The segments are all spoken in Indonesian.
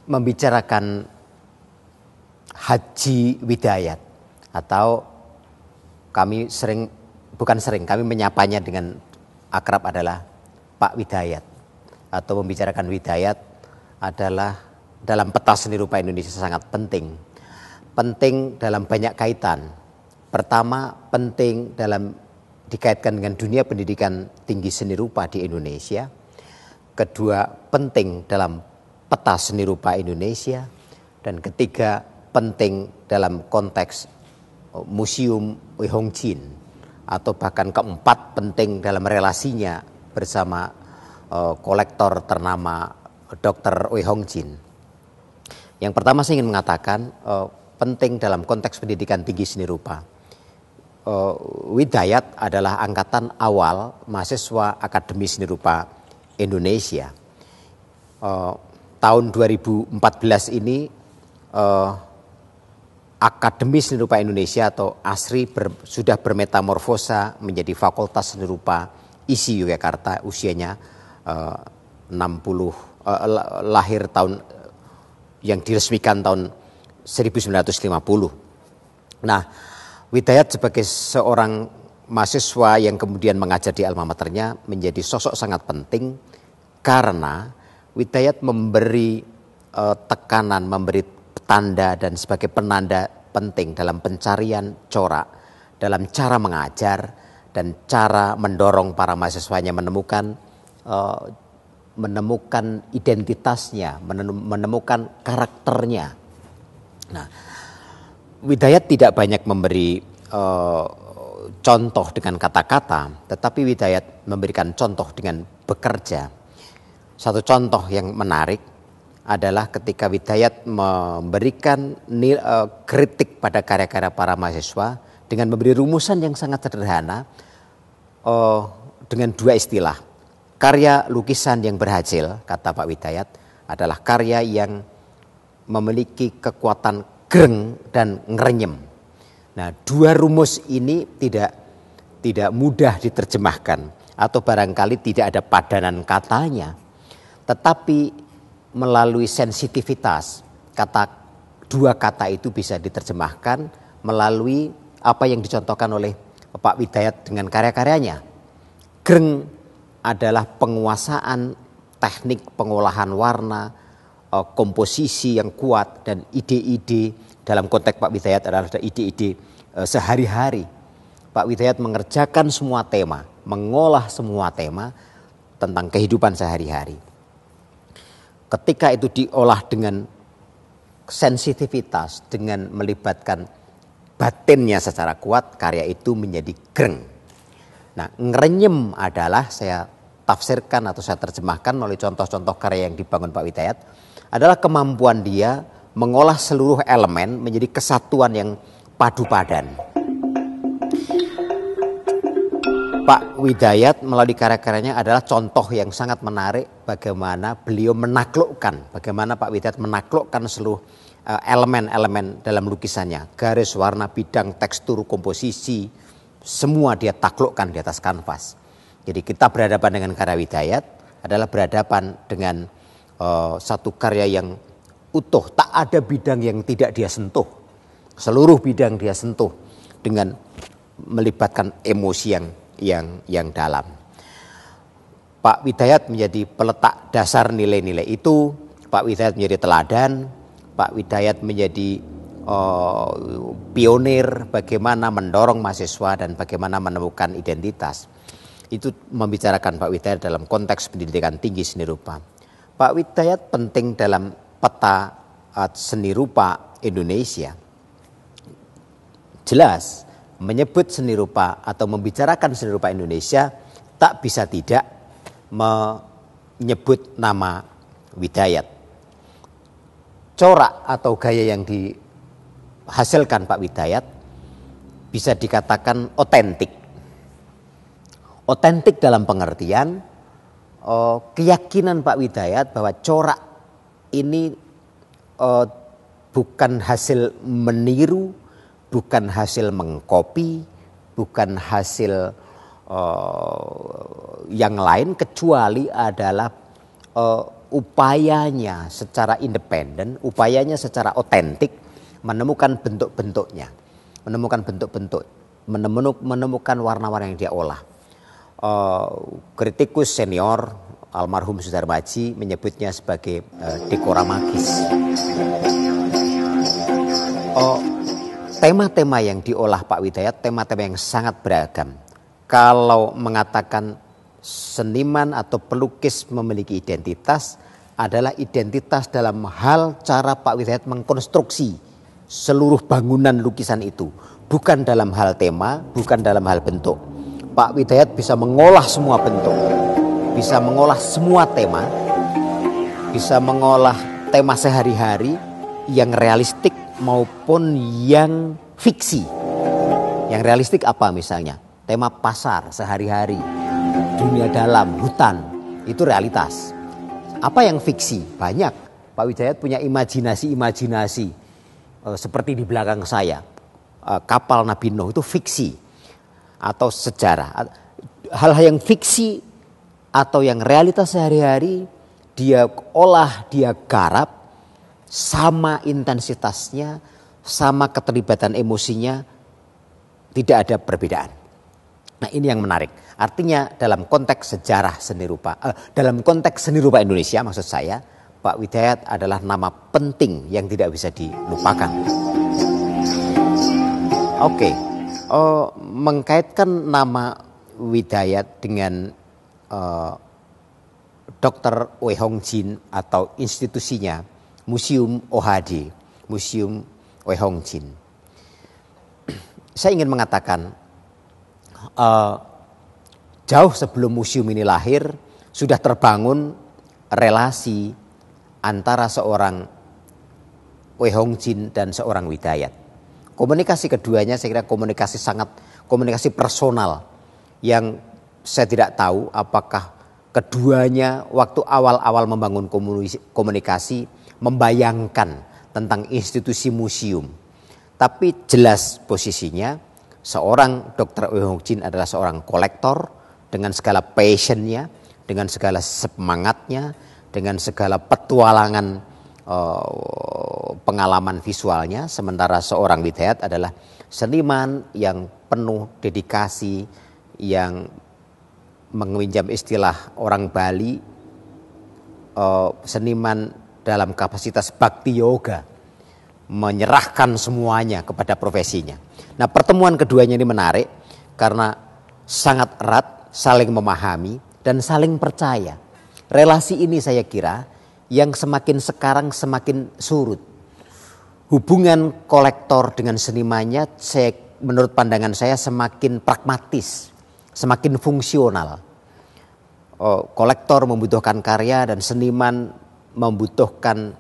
membicarakan Haji Widayat, atau kami kami menyapanya dengan akrab adalah Pak Widayat, atau membicarakan Widayat adalah dalam peta seni rupa Indonesia sangat penting. Penting dalam banyak kaitan. Pertama, penting dalam dikaitkan dengan dunia pendidikan tinggi seni rupa di Indonesia. Kedua, penting dalam peta seni rupa Indonesia. Dan ketiga, penting dalam konteks Museum Wei Hongjin, atau bahkan keempat, penting dalam relasinya bersama kolektor ternama Dr. Wei Hongjin. Yang pertama saya ingin mengatakan penting dalam konteks pendidikan tinggi seni rupa. Widayat adalah angkatan awal mahasiswa Akademi Seni Rupa Indonesia. Tahun 2014 ini Akademi Seni Rupa Indonesia atau ASRI sudah bermetamorfosa menjadi Fakultas Seni Rupa ISI Yogyakarta, usianya lahir tahun yang diresmikan tahun 1950. Nah, Widayat sebagai seorang mahasiswa yang kemudian mengajar di alma maternya menjadi sosok sangat penting karena Widayat memberi tekanan, memberi tanda dan sebagai penanda penting dalam pencarian corak, dalam cara mengajar dan cara mendorong para mahasiswanya menemukan identitasnya, menemukan karakternya. Nah, Widayat tidak banyak memberi contoh dengan kata-kata, tetapi Widayat memberikan contoh dengan bekerja. Satu contoh yang menarik adalah ketika Widayat memberikan kritik pada karya-karya para mahasiswa dengan memberi rumusan yang sangat sederhana dengan dua istilah. Karya lukisan yang berhasil, kata Pak Widayat, adalah karya yang memiliki kekuatan greng dan ngerenyem. Nah, dua rumus ini tidak mudah diterjemahkan atau barangkali tidak ada padanan katanya. Tetapi melalui sensitivitas, dua kata itu bisa diterjemahkan melalui apa yang dicontohkan oleh Pak Widayat dengan karya-karyanya. Greng adalah penguasaan teknik pengolahan warna, komposisi yang kuat, dan ide-ide dalam konteks Pak Widayat adalah ide-ide sehari-hari. Pak Widayat mengerjakan semua tema, mengolah semua tema tentang kehidupan sehari-hari. Ketika itu diolah dengan sensitivitas, dengan melibatkan batinnya secara kuat, karya itu menjadi greng. Nah, ngerenyem adalah, saya tafsirkan atau saya terjemahkan melalui contoh-contoh karya yang dibangun Pak Widayat, adalah kemampuan dia mengolah seluruh elemen menjadi kesatuan yang padu padan. Pak Widayat melalui karya-karyanya adalah contoh yang sangat menarik bagaimana beliau bagaimana Pak Widayat menaklukkan seluruh elemen-elemen dalam lukisannya. Garis, warna, bidang, tekstur, komposisi, semua dia taklukkan di atas kanvas. Jadi kita berhadapan dengan karya Widayat adalah berhadapan dengan satu karya yang utuh. Tak ada bidang yang tidak dia sentuh. Seluruh bidang dia sentuh dengan melibatkan emosi yang dalam. Pak Widayat menjadi peletak dasar nilai-nilai itu. Pak Widayat menjadi teladan. Pak Widayat menjadi pionir bagaimana mendorong mahasiswa dan bagaimana menemukan identitas. Itu membicarakan Pak Widayat dalam konteks pendidikan tinggi seni rupa. Pak Widayat penting dalam peta seni rupa Indonesia. Jelas menyebut seni rupa atau membicarakan seni rupa Indonesia tak bisa tidak menyebut nama Widayat. Corak atau gaya yang dihasilkan Pak Widayat bisa dikatakan otentik. Otentik dalam pengertian keyakinan Pak Widayat bahwa corak ini bukan hasil meniru, bukan hasil mengkopi, bukan hasil yang lain, kecuali adalah upayanya secara independen, upayanya secara otentik menemukan bentuk-bentuknya, menemukan warna-warna yang dia olah. Kritikus senior almarhum Sudarmaji menyebutnya sebagai dekora magis. Tema-tema yang diolah Pak Widayat, tema-tema yang sangat beragam. Kalau mengatakan seniman atau pelukis memiliki identitas, adalah identitas dalam hal cara Pak Widayat mengkonstruksi seluruh bangunan lukisan itu. Bukan dalam hal tema, bukan dalam hal bentuk. Pak Widayat bisa mengolah semua bentuk, bisa mengolah semua tema, bisa mengolah tema sehari-hari yang realistik maupun yang fiksi. Yang realistik apa misalnya? Tema pasar sehari-hari, dunia dalam, hutan, itu realitas. Apa yang fiksi? Banyak. Pak Widayat punya imajinasi seperti di belakang saya. Kapal Nabi Nuh itu fiksi atau sejarah. Hal-hal yang fiksi atau yang realitas sehari-hari dia olah, dia garap, sama intensitasnya, sama keterlibatan emosinya, tidak ada perbedaan. Nah, ini yang menarik. Artinya dalam konteks sejarah seni rupa, dalam konteks seni rupa Indonesia maksud saya, Pak Widayat adalah nama penting yang tidak bisa dilupakan. Oke, mengkaitkan nama Widayat dengan Dr. Wei Hong Jin atau institusinya Museum OHD, Museum Wei Hong Jin. Saya ingin mengatakan jauh sebelum museum ini lahir sudah terbangun relasi antara seorang Wei Hong Jin dan seorang Widayat. Komunikasi keduanya saya kira komunikasi personal yang saya tidak tahu apakah keduanya waktu awal-awal membangun komunikasi membayangkan tentang institusi museum. Tapi jelas posisinya seorang Dr. Wei Hong Jin adalah seorang kolektor dengan segala passionnya, dengan segala semangatnya, dengan segala petualangan pengalaman visualnya. Sementara seorang Widayat adalah seniman yang penuh dedikasi, yang meminjam istilah orang Bali, seniman dalam kapasitas bakti yoga, menyerahkan semuanya kepada profesinya. Nah, pertemuan keduanya ini menarik karena sangat erat, saling memahami dan saling percaya. Relasi ini saya kira yang semakin sekarang semakin surut. Hubungan kolektor dengan senimannya menurut pandangan saya semakin pragmatis, semakin fungsional. Kolektor membutuhkan karya dan seniman membutuhkan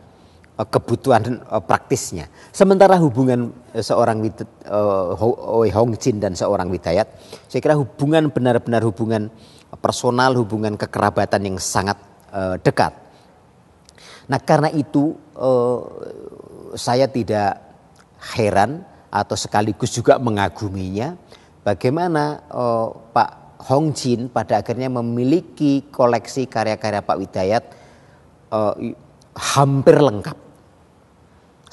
kebutuhan praktisnya. Sementara hubungan seorang Wei Hong Jin dan seorang Widayat, saya kira hubungan benar-benar hubungan personal, hubungan kekerabatan yang sangat dekat. Nah, karena itu saya tidak heran atau sekaligus juga mengaguminya bagaimana Pak Hong Jin pada akhirnya memiliki koleksi karya-karya Pak Widayat hampir lengkap.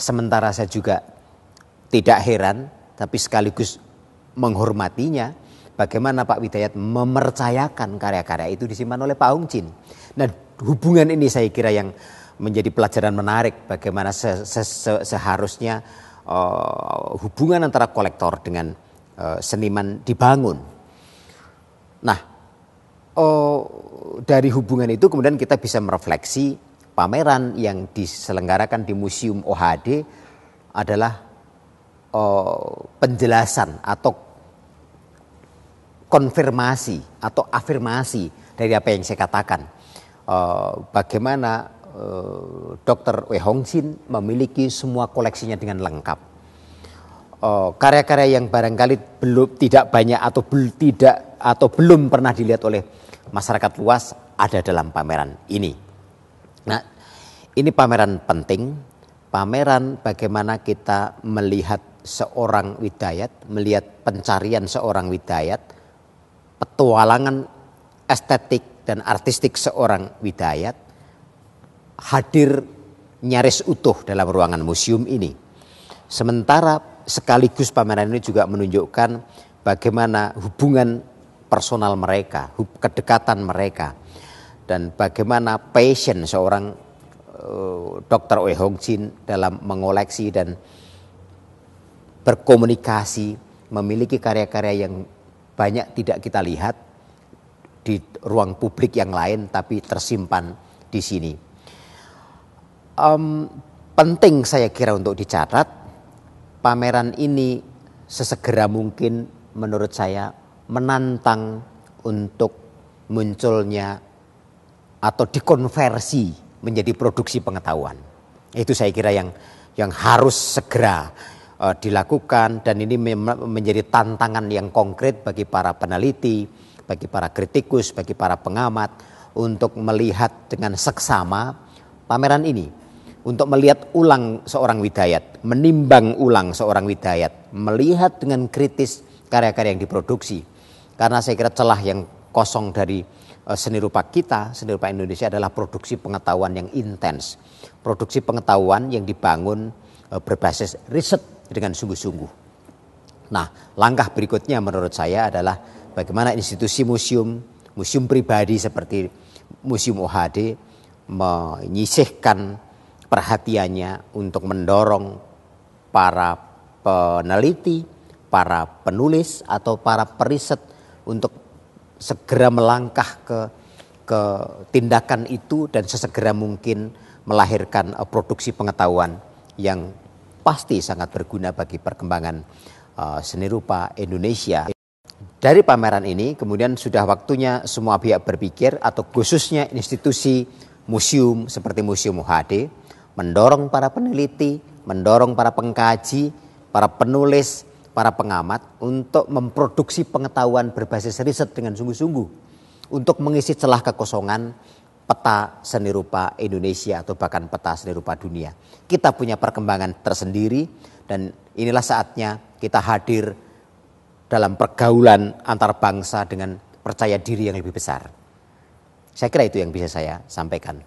Sementara saya juga tidak heran tapi sekaligus menghormatinya bagaimana Pak Widayat mempercayakan karya-karya itu disimpan oleh Pak Hong Jin. Nah, hubungan ini saya kira yang menjadi pelajaran menarik bagaimana seharusnya hubungan antara kolektor dengan seniman dibangun. Nah, dari hubungan itu kemudian kita bisa merefleksi pameran yang diselenggarakan di Museum OHD adalah penjelasan atau konfirmasi atau afirmasi dari apa yang saya katakan. Bagaimana Dr. Wei Hong Jin memiliki semua koleksinya dengan lengkap. Karya-karya yang barangkali tidak banyak atau belum pernah dilihat oleh masyarakat luas ada dalam pameran ini. Nah, ini pameran penting, pameran bagaimana kita melihat seorang Widayat, melihat pencarian seorang Widayat, petualangan estetik dan artistik seorang Widayat, hadir nyaris utuh dalam ruangan museum ini. Sementara sekaligus pameran ini juga menunjukkan bagaimana hubungan personal mereka, kedekatan mereka, dan bagaimana passion seorang Dr. Oey Hong Jin dalam mengoleksi dan berkomunikasi, memiliki karya-karya yang banyak tidak kita lihat di ruang publik yang lain, tapi tersimpan di sini. Penting saya kira untuk dicatat, pameran ini sesegera mungkin menurut saya menantang untuk munculnya atau dikonversi menjadi produksi pengetahuan. Itu saya kira yang harus segera dilakukan, dan ini menjadi tantangan yang konkret bagi para peneliti, bagi para kritikus, bagi para pengamat untuk melihat dengan seksama pameran ini, untuk melihat ulang seorang Widayat, menimbang ulang seorang Widayat, melihat dengan kritis karya-karya yang diproduksi. Karena saya kira celah yang kosong dari seni rupa kita, seni rupa Indonesia adalah produksi pengetahuan yang intens. Produksi pengetahuan yang dibangun berbasis riset dengan sungguh-sungguh. Nah, langkah berikutnya menurut saya adalah bagaimana institusi museum pribadi seperti Museum OHD menyisihkan perhatiannya untuk mendorong para peneliti, para penulis atau para periset untuk segera melangkah ke tindakan itu dan sesegera mungkin melahirkan produksi pengetahuan yang pasti sangat berguna bagi perkembangan seni rupa Indonesia. Dari pameran ini kemudian sudah waktunya semua pihak berpikir, atau khususnya institusi museum seperti Museum OHD, mendorong para peneliti, mendorong para pengkaji, para penulis, para pengamat untuk memproduksi pengetahuan berbasis riset dengan sungguh-sungguh untuk mengisi celah kekosongan peta seni rupa Indonesia atau bahkan peta seni rupa dunia. Kita punya perkembangan tersendiri, dan inilah saatnya kita hadir dalam pergaulan antar bangsa dengan percaya diri yang lebih besar. Saya kira itu yang bisa saya sampaikan.